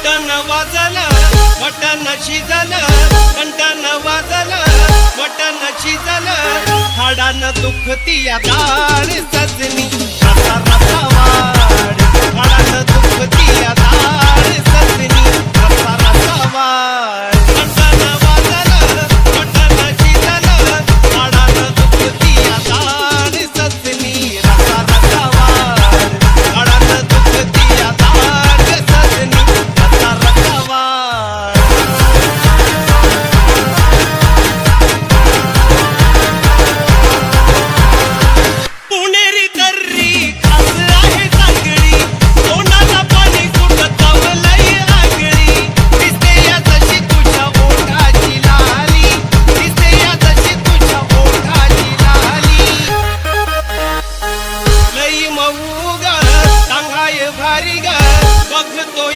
घंटन वाजलं मटण शिजलं, घंटन वाजलं मटण शिजलं, हाडानं दुखती या डाळ सजनी, रसा रसा वाढ, हाडानं दुखती या